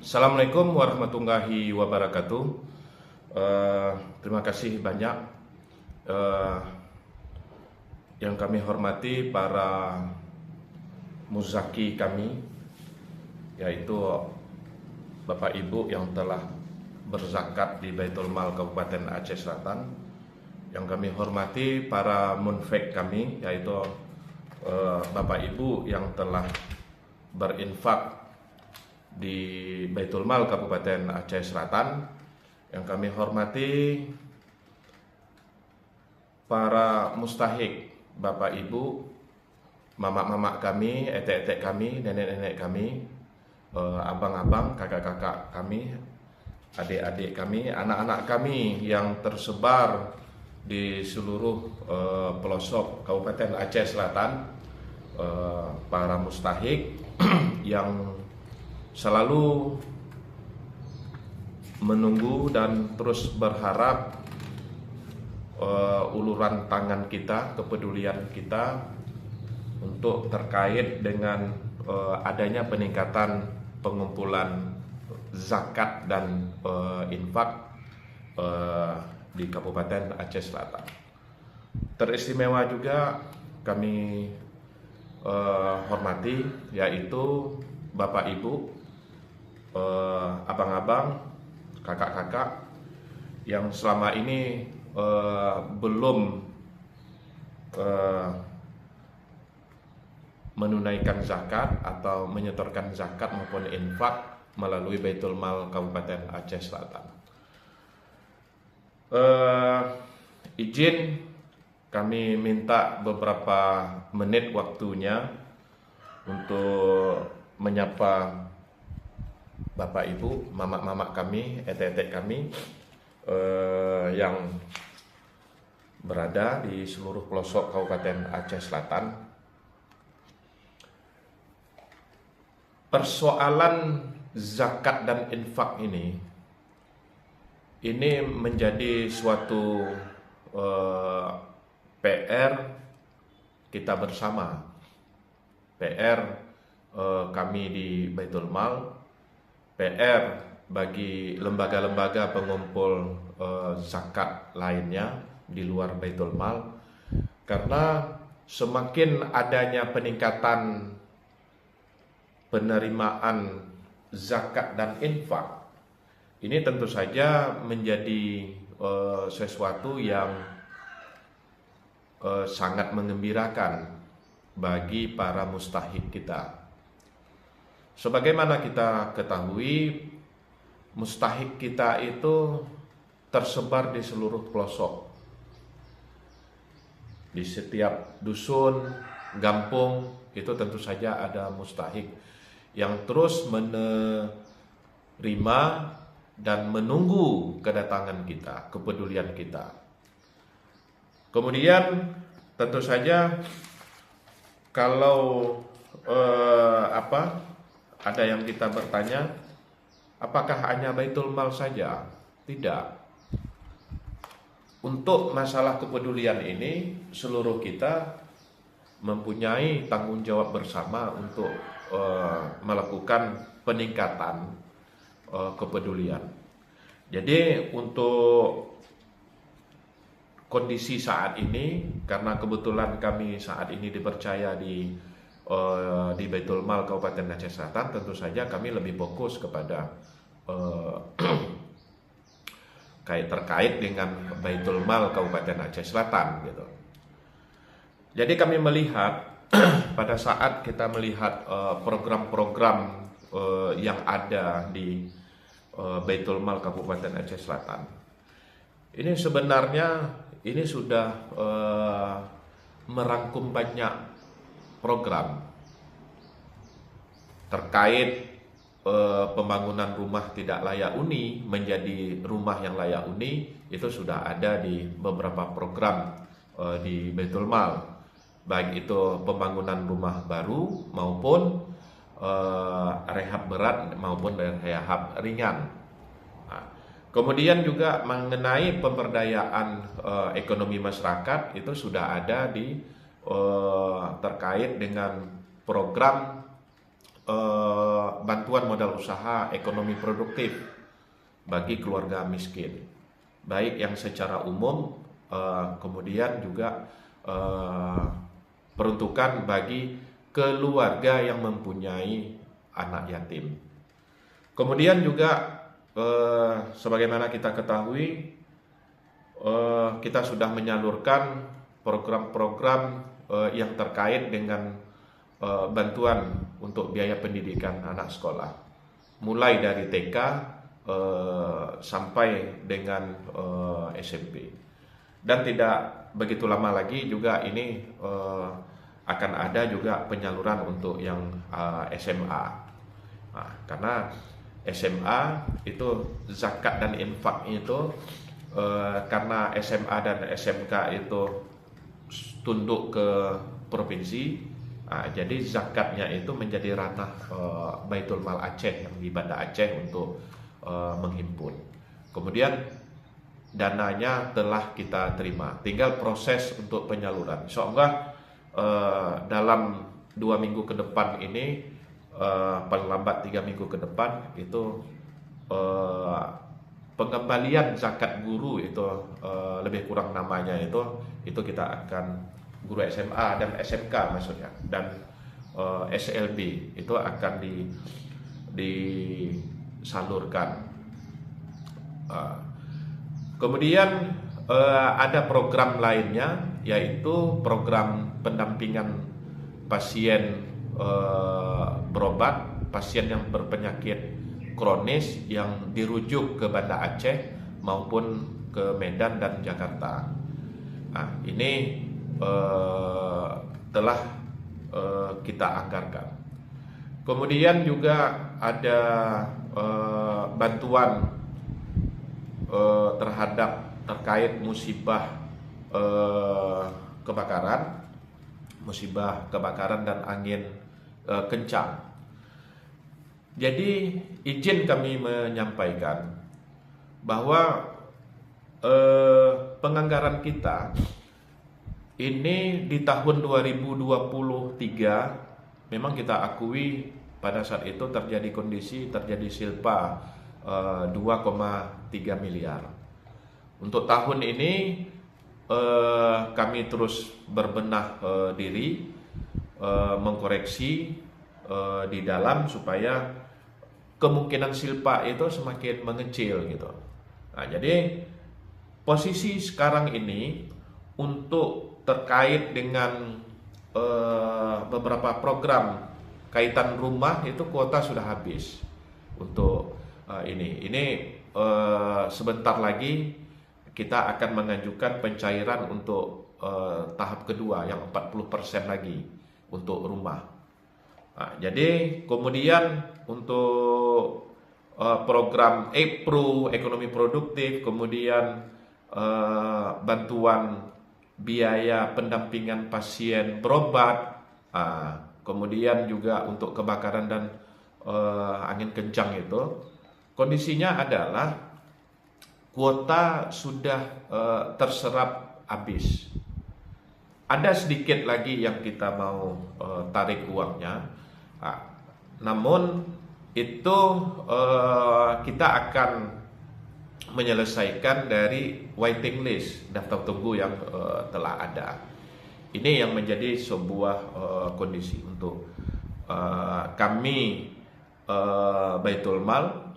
Assalamualaikum warahmatullahi wabarakatuh. Terima kasih banyak eh, yang kami hormati para muzaki kami, yaitu Bapak Ibu yang telah berzakat di Baitul Mal Kabupaten Aceh Selatan. Yang kami hormati para munfik kami, yaitu Bapak Ibu yang telah berinfak di Baitul Mal Kabupaten Aceh Selatan. Yang kami hormati para mustahik, Bapak Ibu, mamak-mamak kami, etek-etek kami, nenek-nenek kami, abang-abang, kakak-kakak kami, adik-adik kami, anak-anak kami yang tersebar di seluruh pelosok Kabupaten Aceh Selatan, para mustahik yang selalu menunggu dan terus berharap uluran tangan kita, kepedulian kita untuk terkait dengan adanya peningkatan pengumpulan zakat dan infak di Kabupaten Aceh Selatan. Teristimewa juga kami hormati, yaitu Bapak Ibu, abang-abang, kakak-kakak yang selama ini belum menunaikan zakat atau menyetorkan zakat maupun infak melalui Baitul Mal Kabupaten Aceh Selatan. Izin kami minta beberapa menit waktunya untuk menyapa Bapak Ibu, mamak-mamak kami, etek-etek kami yang berada di seluruh pelosok Kabupaten Aceh Selatan. Persoalan zakat dan infak ini menjadi suatu PR kita bersama, PR kami di Baitul Mal, PR bagi lembaga-lembaga pengumpul zakat lainnya di luar Baitul Mal, karena semakin adanya peningkatan penerimaan zakat dan infak, ini tentu saja menjadi sesuatu yang sangat mengembirakan bagi para mustahik kita. Sebagaimana kita ketahui, mustahik kita itu tersebar di seluruh pelosok. Di setiap dusun, kampung, itu tentu saja ada mustahik yang terus menerima dan menunggu kedatangan kita, kepedulian kita. Kemudian tentu saja kalau ada yang kita bertanya, apakah hanya Baitul Mal saja? Tidak. Untuk masalah kepedulian ini, seluruh kita mempunyai tanggung jawab bersama untuk melakukan peningkatan kepedulian. Jadi untuk kondisi saat ini, karena kebetulan kami saat ini dipercaya di Baitul Mal Kabupaten Aceh Selatan, tentu saja kami lebih fokus kepada terkait dengan Baitul Mal Kabupaten Aceh Selatan gitu. Jadi kami melihat pada saat kita melihat program-program yang ada di Baitul Mal Kabupaten Aceh Selatan, ini sebenarnya sudah merangkum banyak program terkait pembangunan rumah tidak layak huni menjadi rumah yang layak huni. Itu sudah ada di beberapa program di Baitul Mal, baik itu pembangunan rumah baru maupun rehab berat maupun rehab ringan. Kemudian juga mengenai pemberdayaan ekonomi masyarakat, itu sudah ada di terkait dengan program bantuan modal usaha ekonomi produktif bagi keluarga miskin, baik yang secara umum, kemudian juga peruntukan bagi keluarga yang mempunyai anak yatim. Kemudian juga sebagaimana kita ketahui, kita sudah menyalurkan program-program yang terkait dengan bantuan untuk biaya pendidikan anak sekolah, mulai dari TK sampai dengan SMP. Dan tidak begitu lama lagi juga ini akan ada juga penyaluran untuk yang SMA. Nah, karena SMA itu zakat dan infak itu karena SMA dan SMK itu tunduk ke provinsi, jadi zakatnya itu menjadi ranah Baitul Mal Aceh, yang di Banda Aceh untuk menghimpun. Kemudian dananya telah kita terima, tinggal proses untuk penyaluran. Insyaallah dalam 2 minggu ke depan ini, paling lambat 3 minggu ke depan itu pengembalian zakat guru itu lebih kurang namanya itu kita akan guru SMA dan SMK maksudnya, dan SLB itu akan disalurkan. Kemudian ada program lainnya, yaitu program pendampingan pasien berobat, pasien yang berpenyakit kronis yang dirujuk ke Banda Aceh maupun ke Medan dan Jakarta. Nah, ini telah kita anggarkan. Kemudian juga ada bantuan terkait musibah kebakaran dan angin kencang. Jadi izin kami menyampaikan bahwa penganggaran kita ini di tahun 2023 memang kita akui pada saat itu terjadi silpa 2,3 miliar. Untuk tahun ini kami terus berbenah diri, mengkoreksi di dalam supaya kemungkinan silpa itu semakin mengecil gitu. Nah, jadi posisi sekarang ini untuk terkait dengan beberapa program kaitan rumah itu kuota sudah habis untuk ini sebentar lagi kita akan mengajukan pencairan untuk tahap kedua yang 40% lagi untuk rumah. Nah, jadi kemudian untuk program EPRU ekonomi produktif, kemudian bantuan biaya pendampingan pasien berobat, kemudian juga untuk kebakaran dan angin kencang itu kondisinya adalah kuota sudah terserap habis. Ada sedikit lagi yang kita mau tarik uangnya, namun itu kita akan menyelesaikan dari waiting list, daftar tunggu yang telah ada. Ini yang menjadi sebuah kondisi untuk kami Baitul Mal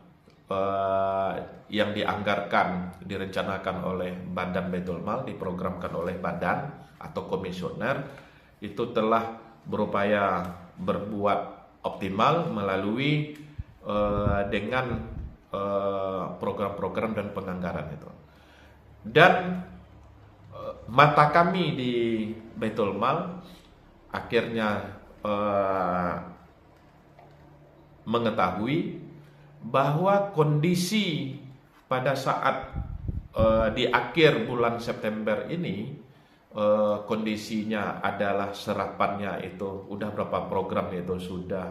yang dianggarkan, direncanakan oleh Badan Baitul Mal, diprogramkan oleh badan atau komisioner, itu telah berupaya berbuat optimal melalui dengan program-program dan penganggaran itu. Dan mata kami di Baitul Mal akhirnya mengetahui bahwa kondisi pada saat di akhir bulan September ini kondisinya adalah serapannya itu udah berapa program itu sudah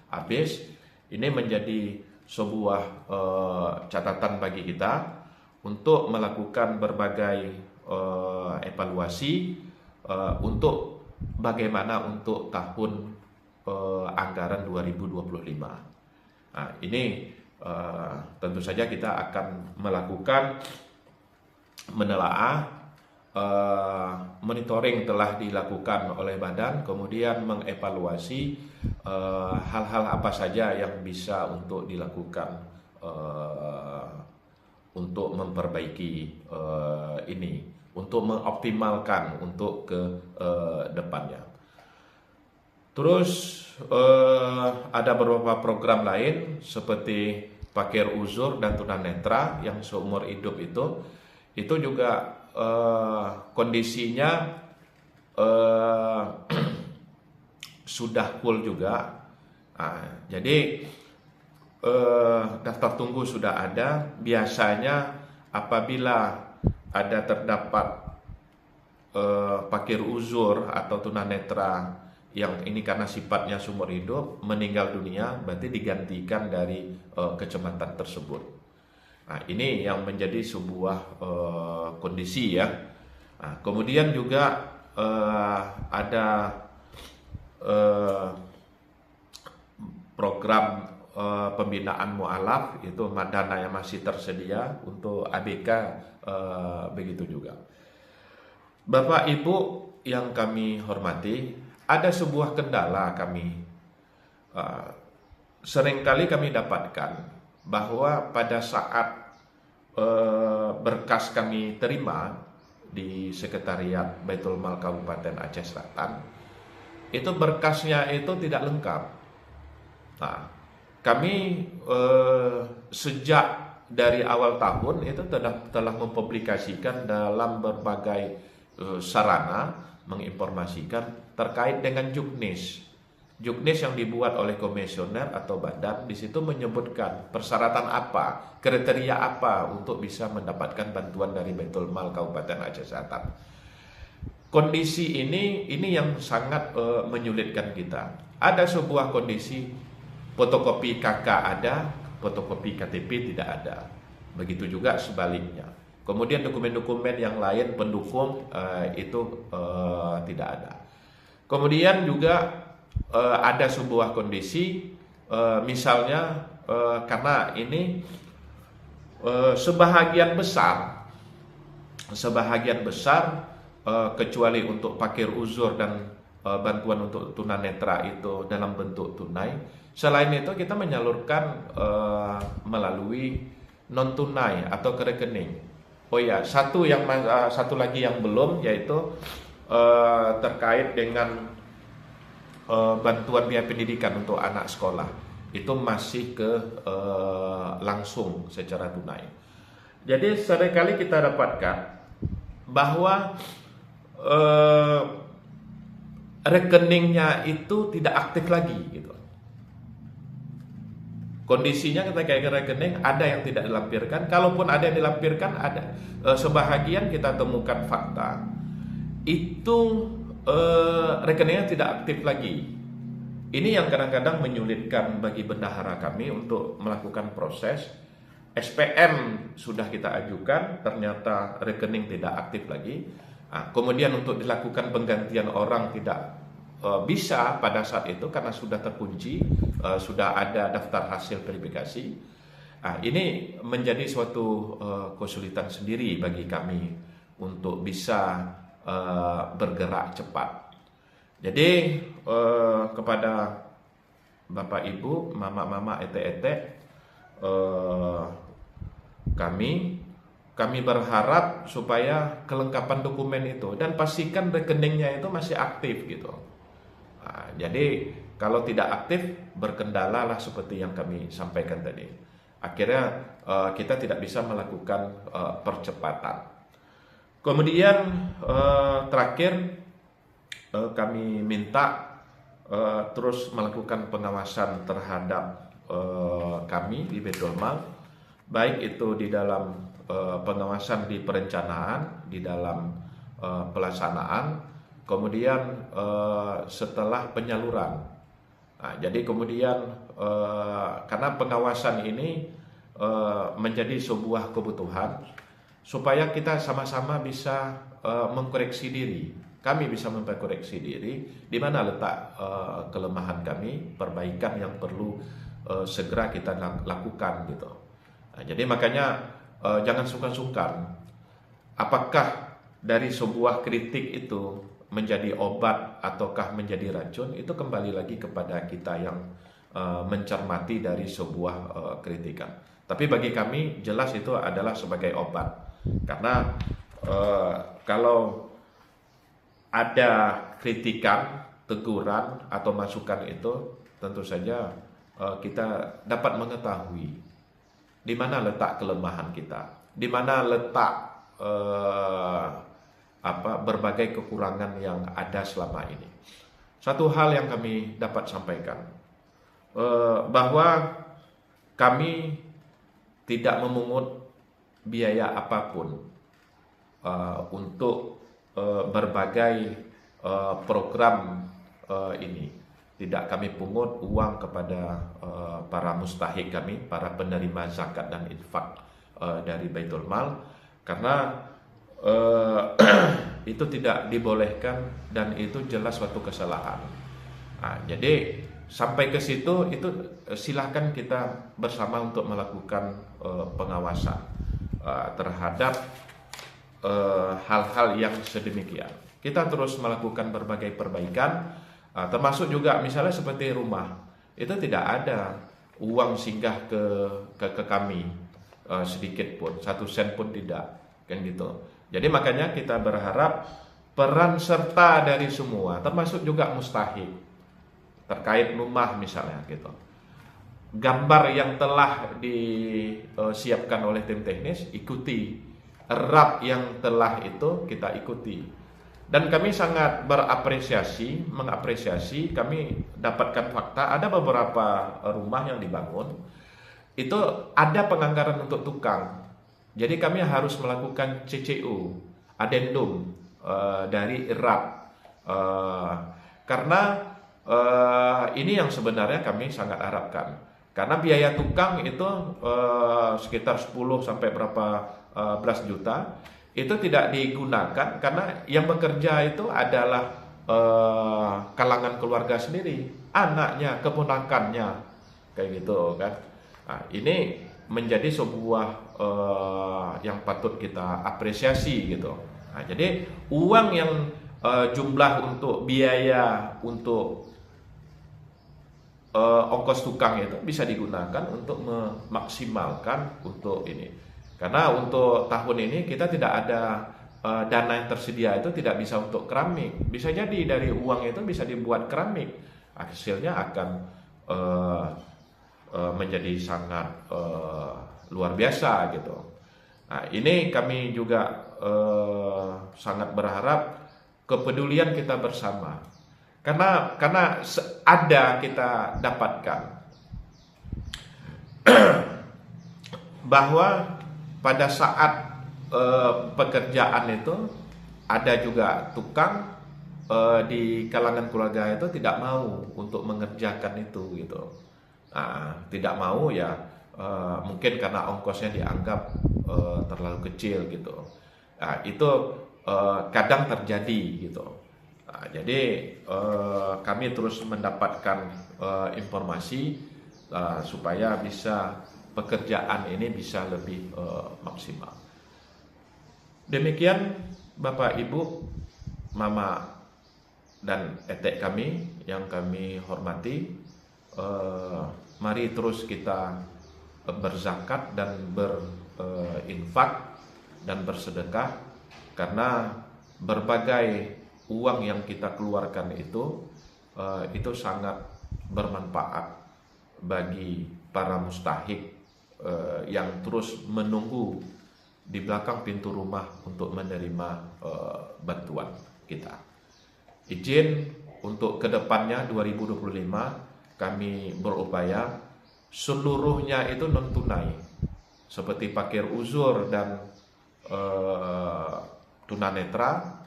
habis. Ini menjadi sebuah catatan bagi kita untuk melakukan berbagai evaluasi untuk bagaimana untuk tahun anggaran 2025. Nah, ini tentu saja kita akan melakukan menelaah, monitoring telah dilakukan oleh badan, kemudian mengevaluasi hal-hal apa saja yang bisa untuk dilakukan untuk memperbaiki ini, untuk mengoptimalkan untuk ke depannya. Terus ada beberapa program lain seperti Pakir Uzur dan Tunanetra yang seumur hidup itu juga kondisinya sudah full juga. Nah, jadi daftar tunggu sudah ada. Biasanya apabila ada terdapat Pakir Uzur atau Tunanetra yang ini karena sifatnya seumur hidup meninggal dunia, berarti digantikan dari kecamatan tersebut. Nah, ini yang menjadi sebuah kondisi ya. Nah, kemudian juga ada program pembinaan mu'alaf, itu dana yang masih tersedia untuk ABK, begitu juga. Bapak Ibu yang kami hormati, ada sebuah kendala kami. Seringkali kami dapatkan bahwa pada saat berkas kami terima di Sekretariat Baitul Mal Kabupaten Aceh Selatan, itu berkasnya itu tidak lengkap. Nah, kami sejak dari awal tahun itu telah mempublikasikan dalam berbagai sarana menginformasikan terkait dengan juknis. Juknis yang dibuat oleh komisioner atau badan, di situ menyebutkan persyaratan apa, kriteria apa untuk bisa mendapatkan bantuan dari Baitul Mal Kabupaten Aceh Selatan. Kondisi ini yang sangat menyulitkan kita. Ada sebuah kondisi fotokopi KK ada, fotokopi KTP tidak ada. Begitu juga sebaliknya. Kemudian dokumen-dokumen yang lain pendukung itu tidak ada. Kemudian juga ada sebuah kondisi misalnya karena ini sebahagian besar kecuali untuk Pakir Uzur dan bantuan untuk tunanetra itu dalam bentuk tunai. Selain itu kita menyalurkan melalui non tunai atau ke rekening. Oh ya, satu lagi yang belum, yaitu terkait dengan bantuan biaya pendidikan untuk anak sekolah. Itu masih ke langsung secara tunai. Jadi seringkali kita dapatkan bahwa rekeningnya itu tidak aktif lagi gitu. Kondisinya ketika rekening ada yang tidak dilampirkan, kalaupun ada yang dilampirkan ada sebahagian kita temukan fakta itu rekeningnya tidak aktif lagi. Ini yang kadang-kadang menyulitkan bagi bendahara kami untuk melakukan proses. SPM sudah kita ajukan, ternyata rekening tidak aktif lagi. Nah, kemudian untuk dilakukan penggantian orang tidak bisa pada saat itu karena sudah terkunci, sudah ada daftar hasil verifikasi. Nah, ini menjadi suatu kesulitan sendiri bagi kami untuk bisa bergerak cepat. Jadi kepada Bapak Ibu, mama-mama, ete-ete, kami berharap supaya kelengkapan dokumen itu dan pastikan rekeningnya itu masih aktif gitu. Nah, jadi kalau tidak aktif berkendala lah seperti yang kami sampaikan tadi. Akhirnya kita tidak bisa melakukan percepatan. Kemudian terakhir kami minta terus melakukan pengawasan terhadap kami di Baitul Mal, baik itu di dalam pengawasan di perencanaan, di dalam pelaksanaan, kemudian setelah penyaluran. Nah, jadi kemudian karena pengawasan ini menjadi sebuah kebutuhan supaya kita sama-sama bisa mengkoreksi diri. kami bisa memperkoreksi diri, di mana letak kelemahan kami, perbaikan yang perlu segera kita lakukan gitu. Nah, jadi makanya jangan sungkan-sungkan. Apakah dari sebuah kritik itu menjadi obat ataukah menjadi racun, itu kembali lagi kepada kita yang mencermati dari sebuah kritikan. Tapi bagi kami jelas itu adalah sebagai obat, karena kalau ada kritikan, teguran atau masukan itu tentu saja kita dapat mengetahui di mana letak kelemahan kita, di mana letak berbagai kekurangan yang ada selama ini. Satu hal yang kami dapat sampaikan, bahwa kami tidak memungut biaya apapun untuk berbagai program ini. Tidak kami pungut uang kepada para mustahik kami, para penerima zakat dan infak dari Baitul Mal, karena itu tidak dibolehkan dan itu jelas suatu kesalahan. Nah, jadi sampai ke situ itu silahkan kita bersama untuk melakukan pengawasan terhadap hal-hal yang sedemikian. Kita terus melakukan berbagai perbaikan, termasuk juga misalnya seperti rumah, itu tidak ada uang singgah ke kami sedikit pun, 1 sen pun tidak, kan gitu. Jadi makanya kita berharap peran serta dari semua, termasuk juga mustahik terkait rumah misalnya gitu. Gambar yang telah disiapkan oleh tim teknis ikuti, RAP yang telah itu kita ikuti. Dan kami sangat mengapresiasi, kami dapatkan fakta ada beberapa rumah yang dibangun itu ada penganggaran untuk tukang. Jadi kami harus melakukan CCU, adendum dari RAP, karena ini yang sebenarnya kami sangat harapkan. Karena biaya tukang itu sekitar 10 sampai berapa belas juta, itu tidak digunakan karena yang bekerja itu adalah kalangan keluarga sendiri, anaknya, keponakannya, kayak gitu kan. Nah, ini menjadi sebuah yang patut kita apresiasi gitu. Nah, jadi uang yang jumlah untuk biaya untuk ongkos tukang itu bisa digunakan untuk memaksimalkan untuk ini. Karena untuk tahun ini kita tidak ada dana yang tersedia itu tidak bisa untuk keramik. Bisa jadi dari uang itu bisa dibuat keramik. Hasilnya akan menjadi sangat luar biasa gitu. Nah, ini kami juga sangat berharap kepedulian kita bersama. Karena ada kita dapatkan bahwa pada saat pekerjaan itu ada juga tukang di kalangan keluarga itu tidak mau untuk mengerjakan itu gitu. Nah, tidak mau ya mungkin karena ongkosnya dianggap terlalu kecil gitu. Nah, itu kadang terjadi gitu. Nah, jadi kami terus mendapatkan informasi supaya bisa pekerjaan ini bisa lebih maksimal. Demikian Bapak Ibu, Mama dan etek kami yang kami hormati, mari terus kita berzakat dan berinfak dan bersedekah, karena berbagai uang yang kita keluarkan itu sangat bermanfaat bagi para mustahik yang terus menunggu di belakang pintu rumah untuk menerima bantuan kita. Izin untuk kedepannya 2025 kami berupaya seluruhnya itu non tunai, seperti fakir uzur dan tunanetra,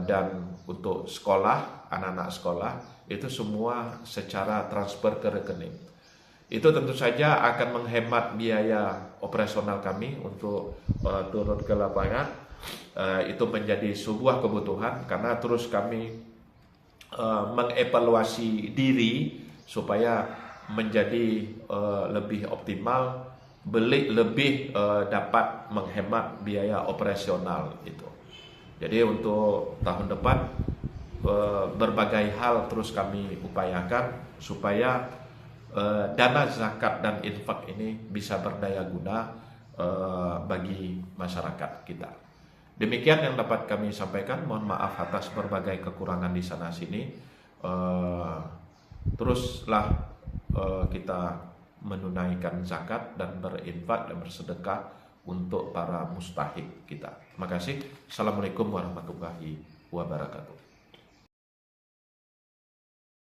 dan untuk sekolah, anak-anak sekolah itu semua secara transfer ke rekening. Itu tentu saja akan menghemat biaya operasional kami untuk turun ke lapangan itu menjadi sebuah kebutuhan, karena terus kami mengevaluasi diri supaya menjadi lebih optimal, lebih dapat menghemat biaya operasional itu. Jadi untuk tahun depan berbagai hal terus kami upayakan supaya dana zakat dan infak ini bisa berdaya guna bagi masyarakat kita. Demikian yang dapat kami sampaikan. Mohon maaf atas berbagai kekurangan di sana sini. Teruslah kita menunaikan zakat dan berinfak dan bersedekah untuk para mustahik kita. Terima kasih. Assalamualaikum warahmatullahi wabarakatuh.